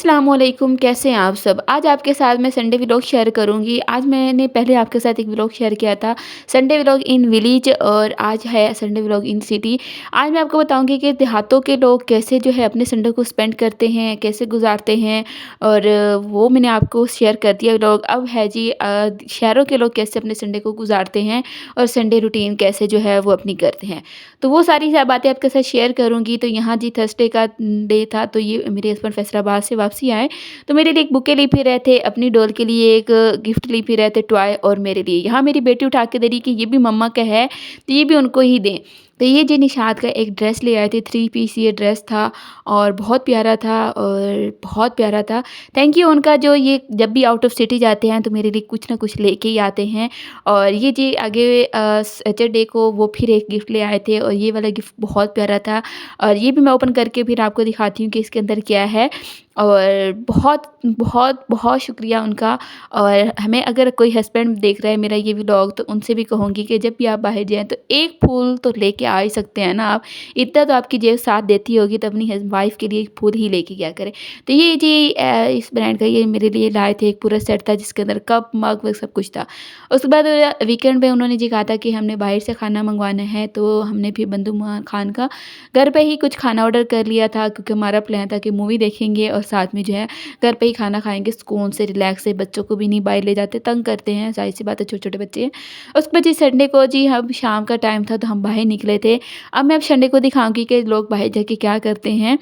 अस्सलामुअलैकुम, कैसे हैं आप सब? आज आपके साथ मैं संडे व्लॉग शेयर करूँगी। आज मैंने पहले आपके साथ एक व्लॉग शेयर किया था, संडे व्लॉग इन विलेज और आज है संडे व्लॉग इन सिटी। आज मैं आपको बताऊँगी कि देहातों के लोग कैसे जो है अपने संडे को स्पेंड करते हैं, कैसे गुज़ारते हैं और वो मैंने आपको शेयर कर दिया व्लॉग। अब है जी शहरों के लोग कैसे अपने संडे को गुज़ारते हैं और संडे रूटीन कैसे जो है वो अपनी करते हैं। तो वो सारी बातें आपके साथ शेयर करूँगी। तो यहाँ जी थर्सडे का डे था, तो ये मेरे हस्बैंड फैसलाबाद से वापसी आए, तो मेरे लिए एक बुके ले फिर रहे थे, अपनी डॉल के लिए एक गिफ्ट ले फिर रहे थे टॉय और मेरे लिए। यहाँ मेरी बेटी उठा के दे रही कि ये भी मम्मा का है, तो ये भी उनको ही दें। तो ये जी निशात का एक ड्रेस ले आए थे, 3 पीस ये ड्रेस था और बहुत प्यारा था और बहुत प्यारा था। थैंक यू उनका, जो ये जब भी आउट ऑफ सिटी जाते हैं तो मेरे लिए कुछ ना कुछ लेके ही आते हैं। और ये जी आगे सैटरडे को वो फिर एक गिफ्ट ले आए थे और ये वाला गिफ्ट बहुत प्यारा था और ये भी मैं ओपन करके फिर आपको दिखाती हूँ कि इसके अंदर क्या है। और बहुत बहुत बहुत शुक्रिया उनका। और हमें अगर कोई हस्बैंड देख रहा है मेरा ये व्लॉग, तो उनसे भी कहूँगी कि जब भी आप बाहर जाएँ तो एक फूल तो लेके आ ही सकते हैं ना आप। इतना तो आपकी जेब साथ देती होगी, तो अपनी वाइफ के लिए एक फूल ही लेके क्या करें। तो ये जी इस ब्रांड का ये मेरे लिए लाए थे, एक पूरा सेट था जिसके अंदर कप मग वो सब कुछ था। उसके बाद वीकेंड पे उन्होंने जी कहा था कि हमने बाहर से खाना मंगवाना है, तो हमने फिर बंधु खान का घर पे ही कुछ खाना ऑर्डर कर लिया था, क्योंकि हमारा प्लान था कि मूवी देखेंगे और साथ में जो है घर पे ही खाना खाएँगे सुकून से, रिलैक्स से। बच्चों को भी नहीं बाहर ले जाते, तंग करते हैं, ज़ाहिर-सी बात है छोटे-छोटे बच्चे हैं। उसके बाद जी संडे को जी हम शाम का टाइम था तो हम बाहर निकले थे। अब मैं संडे को दिखाऊँगी कि लोग बाहर जाके क्या करते हैं।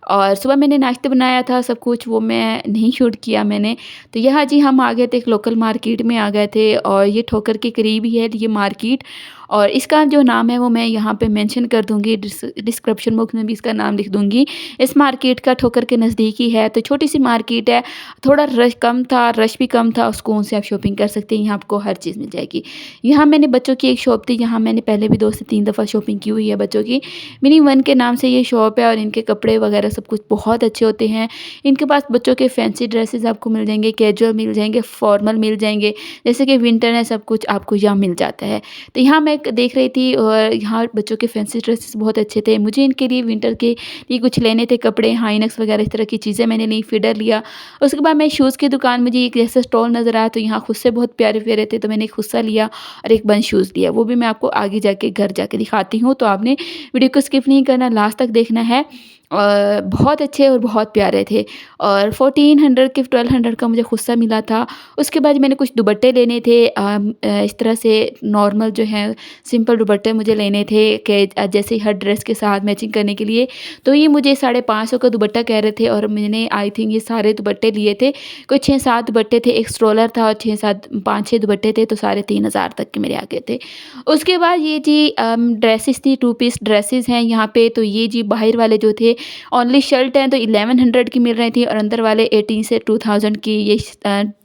और सुबह मैंने नाश्ता बनाया था सब कुछ, वो मैं नहीं शूट किया मैंने। तो यहाँ जी हम आ गए थे, एक लोकल मार्केट में आ गए थे और ये ठोकर के करीब ही है ये मार्केट। और इसका जो नाम है वो मैं यहाँ पे मेंशन कर दूँगी, डिस्क्रिप्शन बॉक्स में भी इसका नाम लिख दूँगी। इस मार्केट का ठोकर के नज़दीक ही है, तो छोटी सी मार्केट है। थोड़ा रश कम था, रश भी कम था और सुकून से आप शॉपिंग कर सकते हैं, यहाँ आपको हर चीज़ मिल जाएगी। यहाँ मैंने बच्चों की एक शॉप थी, यहाँ मैंने पहले भी 2 से 3 दफ़ा शॉपिंग की हुई है बच्चों की। मिनी वन के नाम से ये शॉप है और इनके कपड़े वगैरह सब कुछ बहुत अच्छे होते हैं। इनके पास बच्चों के फैंसी ड्रेसेस आपको मिल जाएँगे, कैजुअल मिल जाएँगे, फॉर्मल मिल जाएँगे, जैसे कि विंटर है सब कुछ आपको यहाँ मिल जाता है। तो यहाँ मैं एक देख रही थी और यहाँ बच्चों के फैंसी ड्रेसेस बहुत अच्छे थे। मुझे इनके लिए विंटर के लिए कुछ लेने थे कपड़े, हाइनेक्स वगैरह इस तरह की चीज़ें मैंने ली, फीडर लिया। उसके बाद मैं शूज़ की दुकान, मुझे एक ऐसा स्टॉल नज़र आया, तो यहाँ खुद से बहुत प्यारे-प्यारे थे, तो मैंने एक खुद सा लिया और एक बंच शूज़ लिया। वो भी मैं आपको आगे जाके घर जाके दिखाती हूँ, तो आपने वीडियो को स्किप नहीं करना, लास्ट तक देखना है। बहुत अच्छे और बहुत प्यारे थे और 1400 के 1200 का मुझे खुद सा मिला था। उसके बाद मैंने कुछ दुपट्टे लेने थे, इस तरह से नॉर्मल जो है सिंपल दुपट्टे मुझे लेने थे कि जैसे हर ड्रेस के साथ मैचिंग करने के लिए। तो ये मुझे 550 का दुपट्टा कह रहे थे और मैंने आई थिंक ये सारे दुपट्टे लिए थे। कोई 6-7 दुपट्टे थे, एक स्ट्रोलर था और 6-7 5-6 दुपट्टे थे, तो साढ़े 3000 तक के मेरे आ गए थे। उसके बाद ये जी ड्रेसेस थी, 2 पीस ड्रेसेस हैं यहाँ पे। तो ये जी बाहर वाले जो थे ओनली शर्ट हैं तो 1100 की मिल रही थी और अंदर वाले 18 से 2000 की ये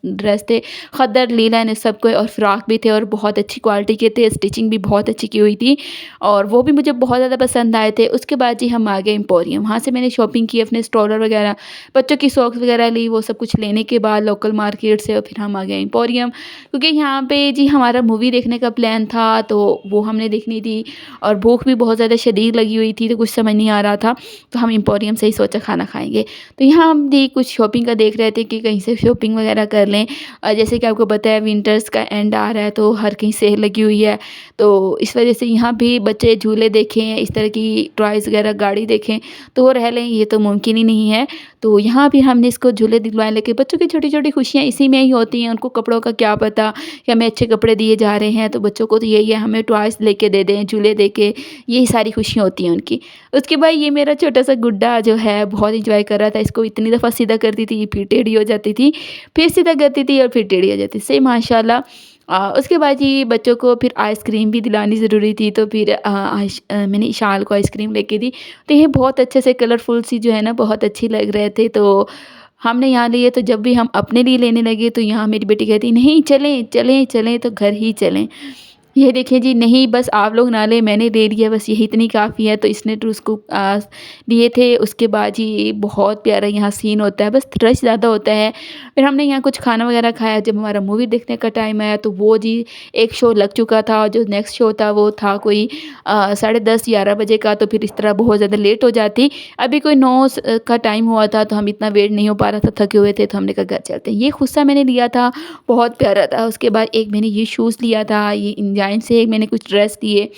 ड्रेस थे। खद्दर लीलन इस सब को और फ्रॉक भी थे और बहुत अच्छी क्वालिटी के थे, स्टिचिंग भी बहुत अच्छी की हुई थी और वो भी मुझे बहुत ज़्यादा पसंद आए थे। उसके बाद जी हम आ गए एम्पोरियम, वहाँ से मैंने शॉपिंग की, अपने स्ट्रोलर वगैरह, बच्चों की सॉक्स वगैरह ली। वो सब कुछ लेने के बाद लोकल मार्केट से और फिर हम आ गए एम्पोरियम, क्योंकि यहाँ पे जी हमारा मूवी देखने का प्लान था, तो वो हमने देखनी थी और भूख भी बहुत ज़्यादा शदीद लगी हुई थी, तो कुछ समझ नहीं आ रहा था, तो हम एम्पोरियम से ही सोचा खाना खाएँगे। तो यहाँ हम भी कुछ शॉपिंग का देख रहे थे कि कहीं से शॉपिंग वगैरह कर लें। जैसे कि आपको पता है विंटर्स का एंड आ रहा है, तो हर कहीं सेल लगी हुई है, तो इस वजह से यहाँ भी बच्चे झूले देखें, इस तरह की टॉयज़ वगैरह गाड़ी देखें तो वो रह लें, ये तो मुमकिन ही नहीं है। तो यहाँ भी हमने इसको झूले दिलवाए, लेके बच्चों की छोटी-छोटी खुशियाँ इसी में ही होती हैं। उनको कपड़ों का क्या पता कि हमें अच्छे कपड़े दिए जा रहे हैं, तो बच्चों को तो यही है हमें टॉयज़ लेके दे दें, झूले देके, यही सारी खुशियाँ होती हैं उनकी। उसके बाद ये मेरा छोटा-सा गुड्डा जो है बहुत एन्जॉय कर रहा था, इसको इतनी दफ़ा सीधा करती थी, फिर टेढ़ी हो जाती थी, फिर सीधा करती थी और फिर टेढ़ी हो जाती थी, सही माशाल्लाह। उसके बाद जी बच्चों को फिर आइसक्रीम भी दिलानी ज़रूरी थी, तो फिर मैंने इशाल को आइसक्रीम लेके दी। तो ये बहुत अच्छे से कलरफुल सी जो है ना बहुत अच्छी लग रहे थे, तो हमने यहाँ लिए। तो जब भी हम अपने लिए लेने लगे तो यहाँ मेरी बेटी कहती नहीं चलें, चलें, चलें तो घर ही चलें। ये देखिए जी, नहीं बस आप लोग ना लें, मैंने ले लिया, बस यही इतनी काफ़ी है, तो इसने तो उसको लिए थे। उसके बाद जी बहुत प्यारा यहाँ सीन होता है, बस रश ज़्यादा होता है। फिर हमने यहाँ कुछ खाना वगैरह खाया, जब हमारा मूवी देखने का टाइम आया तो वो जी एक शो लग चुका था और जो नेक्स्ट शो था वो था कोई साढ़े 10-11 बजे का, तो फिर इस तरह बहुत ज़्यादा लेट हो जाती। अभी कोई 9 का टाइम हुआ था, तो हम इतना वेट नहीं हो पा रहा था, थके हुए थे, तो हमने कहा घर चलते हैं। ये खुस्सा मैंने लिया था, बहुत प्यारा था। उसके बाद एक मैंने ये शूज़ लिया था, ये इंजाइन से एक मैंने कुछ ड्रेस लिए।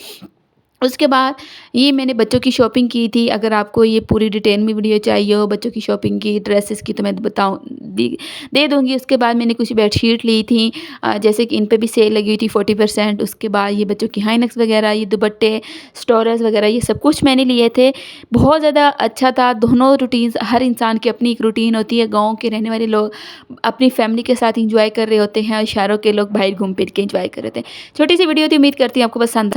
उसके बाद ये मैंने बच्चों की शॉपिंग की थी। अगर आपको ये पूरी डिटेल में वीडियो चाहिए हो बच्चों की शॉपिंग की, ड्रेसेस की, तो मैं बताऊँ दी दे दूँगी। उसके बाद मैंने कुछ बेडशीट ली थी, जैसे कि इन पे भी सेल लगी हुई थी 40%। उसके बाद ये बच्चों की हाइनेक्स वगैरह, ये दुपट्टे, स्टोरेज वगैरह, ये सब कुछ मैंने लिए थे। बहुत ज़्यादा अच्छा था। दोनों रूटीन्स, हर इंसान की अपनी एक रूटीन होती है। गाँव के रहने वाले लोग अपनी फैमिली के साथ एंजॉय कर रहे होते हैं और शहरों के लोग बाहर घूम फिर के एंजॉय कर रहे होते हैं। छोटी सी वीडियो थी, उम्मीद करती हूँ आपको पसंद था।